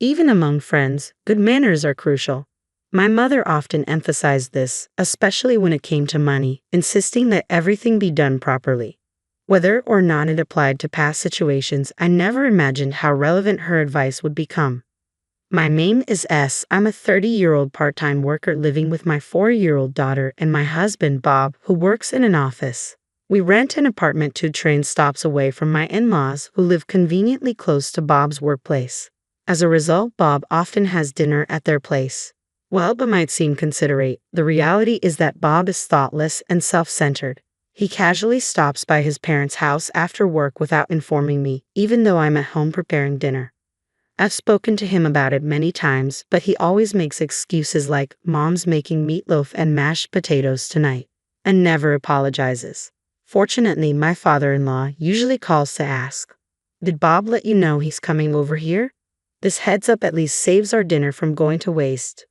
Even among friends, good manners are crucial. My mother often emphasized this, especially when it came to money, insisting that everything be done properly. Whether or not it applied to past situations, I never imagined how relevant her advice would become. My name is S. I'm a 30-year-old part-time worker living with my 4-year-old daughter and my husband Bob, who works in an office. We rent an apartment 2 train stops away from my in-laws, who live conveniently close to Bob's workplace. As a result, Bob often has dinner at their place. While it might seem considerate, the reality is that Bob is thoughtless and self-centered. He casually stops by his parents' house after work without informing me, even though I'm at home preparing dinner. I've spoken to him about it many times, but he always makes excuses like, "Mom's making meatloaf and mashed potatoes tonight," and never apologizes. Fortunately, my father-in-law usually calls to ask, "Did Bob let you know he's coming over here?" This heads up at least saves our dinner from going to waste.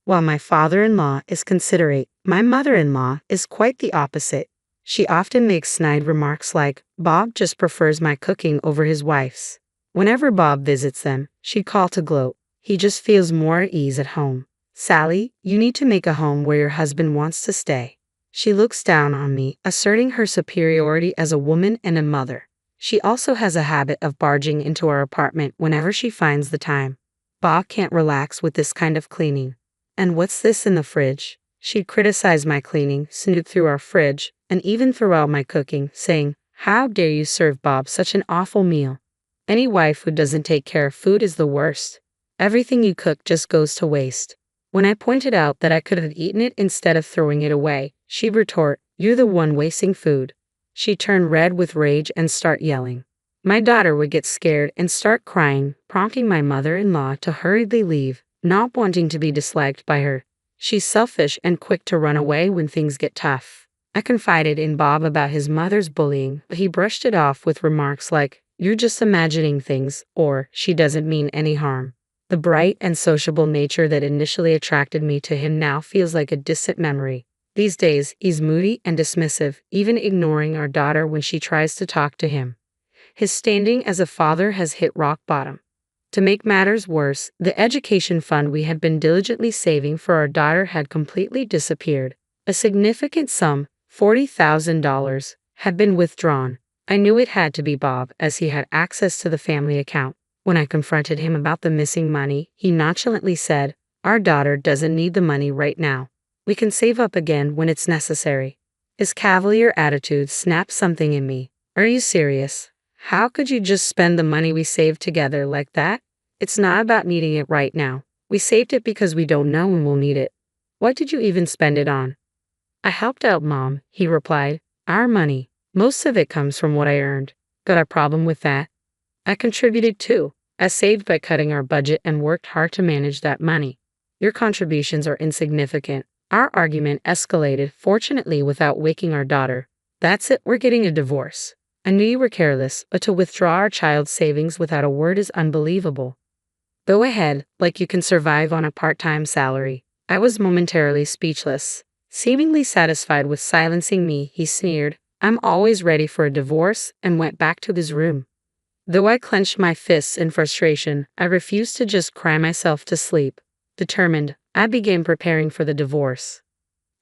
While my father-in-law is considerate, my mother-in-law is quite the opposite. She often makes snide remarks like, "Bob just prefers my cooking over his wife's." Whenever Bob visits them, she'd call to gloat, "He just feels more at ease at home. Sally, you need to make a home where your husband wants to stay." She looks down on me, asserting her superiority as a woman and a mother. She also has a habit of barging into our apartment whenever she finds the time. Bob can't relax with this kind of cleaning. "And what's this in the fridge?" She'd criticize my cleaning, snoop through our fridge, and even throw out my cooking, saying, "How dare you serve Bob such an awful meal? Any wife who doesn't take care of food is the worst. Everything you cook just goes to waste." When I pointed out that I could have eaten it instead of throwing it away, she'd retort, "You're the one wasting food." She'd turn red with rage and start yelling. My daughter would get scared and start crying, prompting my mother-in-law to hurriedly leave, not wanting to be disliked by her. She's selfish and quick to run away when things get tough. I confided in Bob about his mother's bullying, but he brushed it off with remarks like, "You're just imagining things," or "She doesn't mean any harm." The bright and sociable nature that initially attracted me to him now feels like a distant memory. These days, he's moody and dismissive, even ignoring our daughter when she tries to talk to him. His standing as a father has hit rock bottom. To make matters worse, the education fund we had been diligently saving for our daughter had completely disappeared. A significant sum, $40,000, had been withdrawn. I knew it had to be Bob, as he had access to the family account. When I confronted him about the missing money, he nonchalantly said, "Our daughter doesn't need the money right now. We can save up again when it's necessary." His cavalier attitude snapped something in me. "Are you serious? How could you just spend the money we saved together like that? It's not about needing it right now. We saved it because we don't know when we'll need it. What did you even spend it on?" "I helped out Mom," he replied. "Our money. Most of it comes from what I earned. Got a problem with that?" "I contributed too. I saved by cutting our budget and worked hard to manage that money." "Your contributions are insignificant." Our argument escalated, fortunately without waking our daughter. "That's it, we're getting a divorce. I knew you were careless, but to withdraw our child's savings without a word is unbelievable. Go ahead, like you can survive on a part-time salary." I was momentarily speechless. Seemingly satisfied with silencing me, he sneered, "I'm always ready for a divorce," and went back to his room. Though I clenched my fists in frustration, I refused to just cry myself to sleep. Determined, I began preparing for the divorce.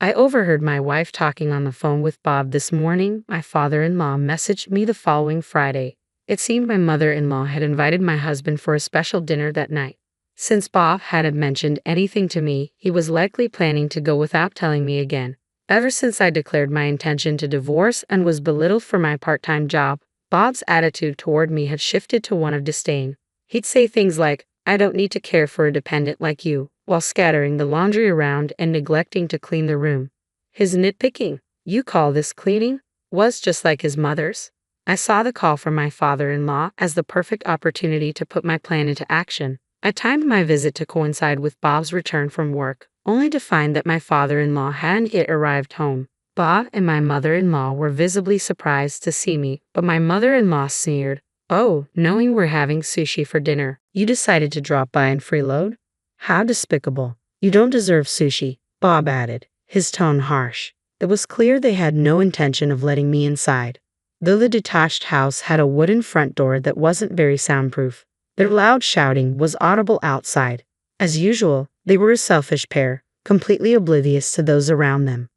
I overheard my wife talking on the phone with Bob this morning. My father-in-law messaged me the following Friday. It seemed my mother-in-law had invited my husband for a special dinner that night. Since Bob hadn't mentioned anything to me, he was likely planning to go without telling me again. Ever since I declared my intention to divorce and was belittled for my part-time job, Bob's attitude toward me had shifted to one of disdain. He'd say things like, "I don't need to care for a dependent like you," while scattering the laundry around and neglecting to clean the room. His nitpicking, "You call this cleaning?" was just like his mother's. I saw the call from my father-in-law as the perfect opportunity to put my plan into action. I timed my visit to coincide with Bob's return from work, only to find that my father-in-law hadn't yet arrived home. Bob and my mother-in-law were visibly surprised to see me, but my mother-in-law sneered, "Oh, knowing we're having sushi for dinner, you decided to drop by and freeload? How despicable. You don't deserve sushi," Bob added, his tone harsh. It was clear they had no intention of letting me inside. Though the detached house had a wooden front door that wasn't very soundproof, Their loud shouting was audible outside. As usual, they were a selfish pair, completely oblivious to those around them.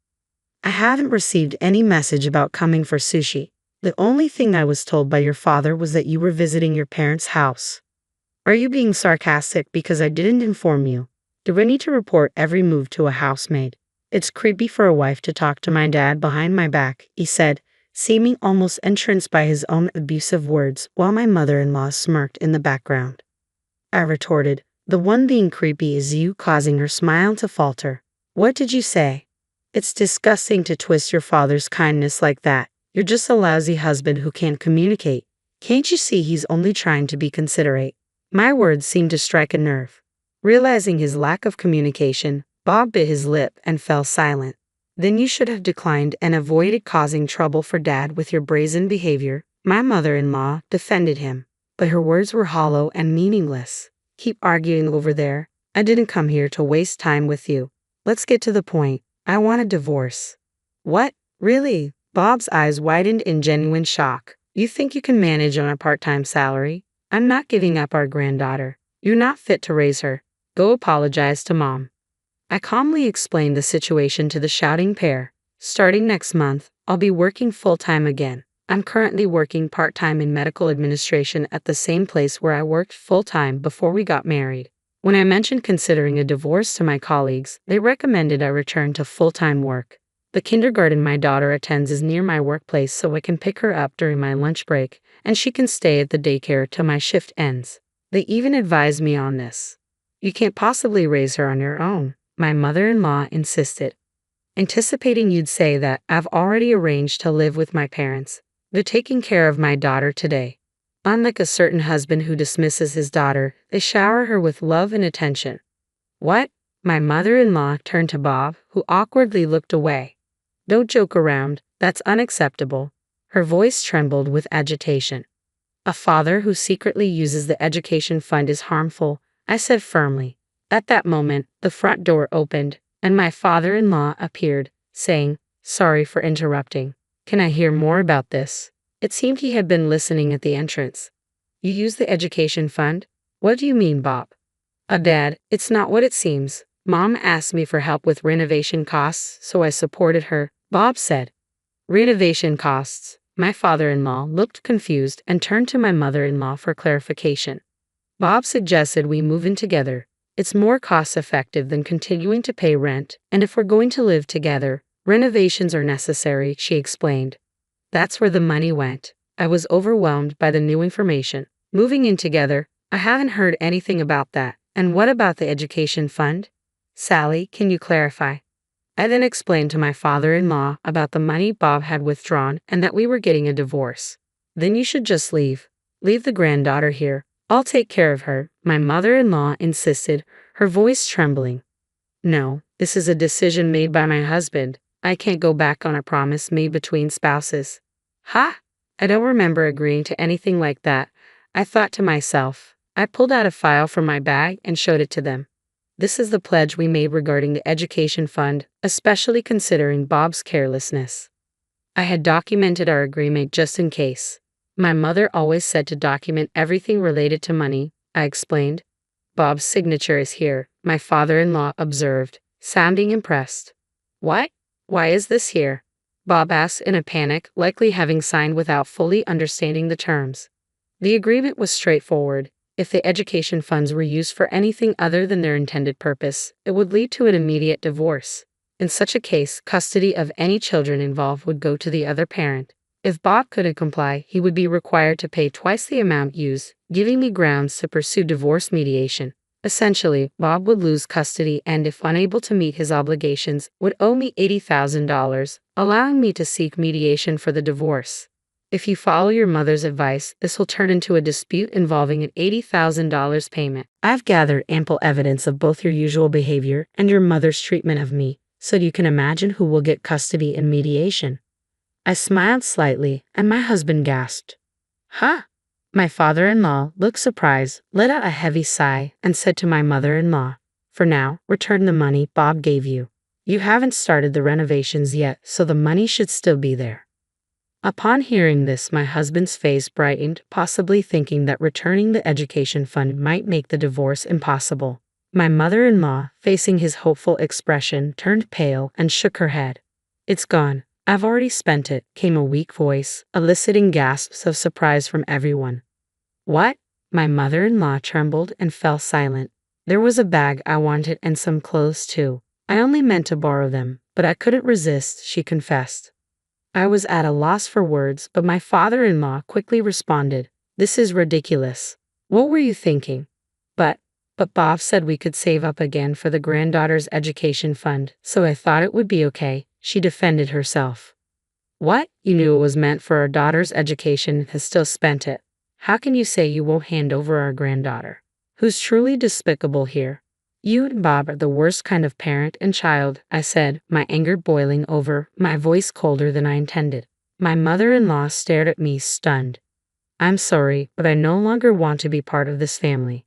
I haven't received any message about coming for sushi. The only thing I was told by your father was that you were visiting your parents' house. Are you being sarcastic because I didn't inform you? Do I need to report every move to a housemaid? It's creepy for a wife to talk to my dad behind my back, he said, seeming almost entranced by his own abusive words while my mother-in-law smirked in the background. I retorted, the one being creepy is you, causing her smile to falter. What did you say? It's disgusting to twist your father's kindness like that. You're just a lousy husband who can't communicate. Can't you see he's only trying to be considerate? My words seemed to strike a nerve. Realizing his lack of communication, Bob bit his lip and fell silent. Then you should have declined and avoided causing trouble for Dad with your brazen behavior, my mother-in-law defended him. But her words were hollow and meaningless. Keep arguing over there. I didn't come here to waste time with you. Let's get to the point. I want a divorce. What? Really? Bob's eyes widened in genuine shock. You think you can manage on a part-time salary? I'm not giving up our granddaughter. You're not fit to raise her. Go apologize to Mom. I calmly explained the situation to the shouting pair. Starting next month, I'll be working full-time again. I'm currently working part-time in medical administration at the same place where I worked full-time before we got married. When I mentioned considering a divorce to my colleagues, they recommended I return to full-time work. The kindergarten my daughter attends is near my workplace, so I can pick her up during my lunch break, and she can stay at the daycare till my shift ends. They even advised me on this. You can't possibly raise her on your own, my mother-in-law insisted. Anticipating you'd say that, I've already arranged to live with my parents. They're taking care of my daughter today. Unlike a certain husband who dismisses his daughter, they shower her with love and attention. What? My mother-in-law turned to Bob, who awkwardly looked away. Don't joke around, that's unacceptable. Her voice trembled with agitation. A father who secretly uses the education fund is harmful, I said firmly. At that moment, the front door opened, and my father-in-law appeared, saying, Sorry for interrupting. Can I hear more about this? It seemed he had been listening at the entrance. You use the education fund? What do you mean, Bob? Dad, it's not what it seems. Mom asked me for help with renovation costs, so I supported her, Bob said. Renovation costs. My father-in-law looked confused and turned to my mother-in-law for clarification. Bob suggested we move in together. It's more cost-effective than continuing to pay rent, and if we're going to live together, renovations are necessary, she explained. That's where the money went. I was overwhelmed by the new information. Moving in together, I haven't heard anything about that. And what about the education fund? Sally, can you clarify? I then explained to my father-in-law about the money Bob had withdrawn and that we were getting a divorce. Then you should just leave. Leave the granddaughter here. I'll take care of her, my mother-in-law insisted, her voice trembling. No, this is a decision made by my husband. I can't go back on a promise made between spouses. Ha! I don't remember agreeing to anything like that, I thought to myself. I pulled out a file from my bag and showed it to them. This is the pledge we made regarding the education fund, especially considering Bob's carelessness. I had documented our agreement just in case. My mother always said to document everything related to money, I explained. Bob's signature is here, my father-in-law observed, sounding impressed. What? Why is this here? Bob asked in a panic, likely having signed without fully understanding the terms. The agreement was straightforward. If the education funds were used for anything other than their intended purpose, it would lead to an immediate divorce. In such a case, custody of any children involved would go to the other parent. If Bob couldn't comply, he would be required to pay twice the amount used, giving me grounds to pursue divorce mediation. Essentially, Bob would lose custody and, if unable to meet his obligations, would owe me $80,000, allowing me to seek mediation for the divorce. If you follow your mother's advice, this will turn into a dispute involving an $80,000 payment. I've gathered ample evidence of both your usual behavior and your mother's treatment of me, so you can imagine who will get custody in mediation. I smiled slightly, and my husband gasped. Huh? My father-in-law looked surprised, let out a heavy sigh, and said to my mother-in-law, For now, return the money Bob gave you. You haven't started the renovations yet, so the money should still be there. Upon hearing this, my husband's face brightened, possibly thinking that returning the education fund might make the divorce impossible. My mother-in-law, facing his hopeful expression, turned pale and shook her head. "It's gone. I've already spent it," came a weak voice, eliciting gasps of surprise from everyone. "What?" My mother-in-law trembled and fell silent. "There was a bag I wanted and some clothes too. I only meant to borrow them, but I couldn't resist," she confessed. I was at a loss for words, but my father-in-law quickly responded, "This is ridiculous. What were you thinking?" But Bob said we could save up again for the granddaughter's education fund, so I thought it would be okay," she defended herself. "What? You knew it was meant for our daughter's education and has still spent it. How can you say you won't hand over our granddaughter? Who's truly despicable here?" "You and Bob are the worst kind of parent and child," I said, my anger boiling over, my voice colder than I intended. My mother-in-law stared at me, stunned. "I'm sorry, but I no longer want to be part of this family."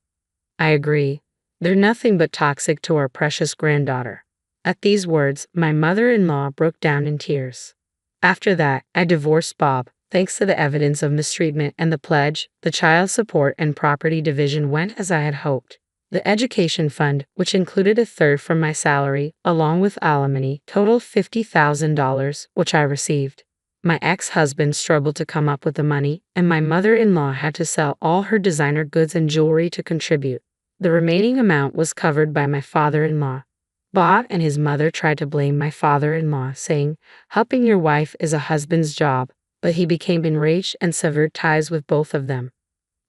"I agree. They're nothing but toxic to our precious granddaughter." At these words, my mother-in-law broke down in tears. After that, I divorced Bob. Thanks to the evidence of mistreatment and the pledge, the child support and property division went as I had hoped. The education fund, which included a third from my salary, along with alimony, totaled $50,000, which I received. My ex-husband struggled to come up with the money, and my mother-in-law had to sell all her designer goods and jewelry to contribute. The remaining amount was covered by my father-in-law. Bob and his mother tried to blame my father-in-law, saying, "Helping your wife is a husband's job," but he became enraged and severed ties with both of them.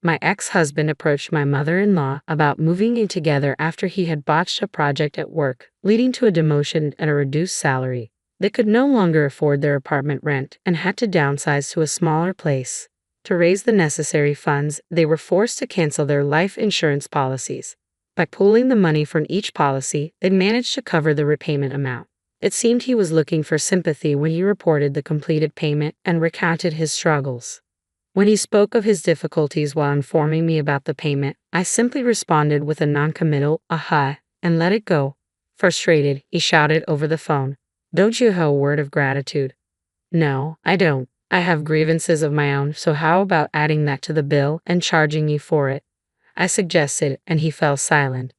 My ex-husband approached my mother-in-law about moving in together after he had botched a project at work, leading to a demotion and a reduced salary. They could no longer afford their apartment rent and had to downsize to a smaller place. To raise the necessary funds, they were forced to cancel their life insurance policies. By pooling the money from each policy, they managed to cover the repayment amount. It seemed he was looking for sympathy when he reported the completed payment and recounted his struggles. When he spoke of his difficulties while informing me about the payment, I simply responded with a noncommittal "aha" and let it go. Frustrated, he shouted over the phone, "Don't you have a word of gratitude?" "No, I don't. I have grievances of my own, so how about adding that to the bill and charging you for it?" I suggested, and he fell silent.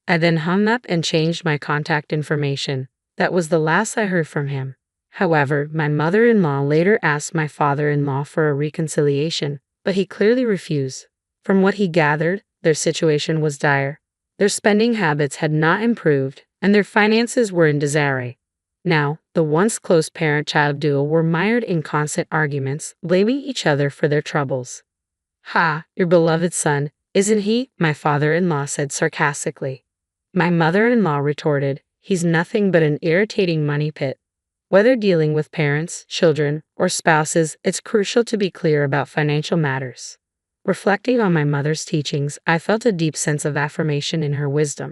I then hung up and changed my contact information. That was the last I heard from him. However, my mother-in-law later asked my father-in-law for a reconciliation, but he clearly refused. From what he gathered, their situation was dire. Their spending habits had not improved, and their finances were in disarray. Now, the once close parent-child duo were mired in constant arguments, blaming each other for their troubles. "Ha, your beloved son, isn't he?" my father-in-law said sarcastically. My mother-in-law retorted, "He's nothing but an irritating money pit." Whether dealing with parents, children, or spouses, it's crucial to be clear about financial matters. Reflecting on my mother's teachings, I felt a deep sense of affirmation in her wisdom.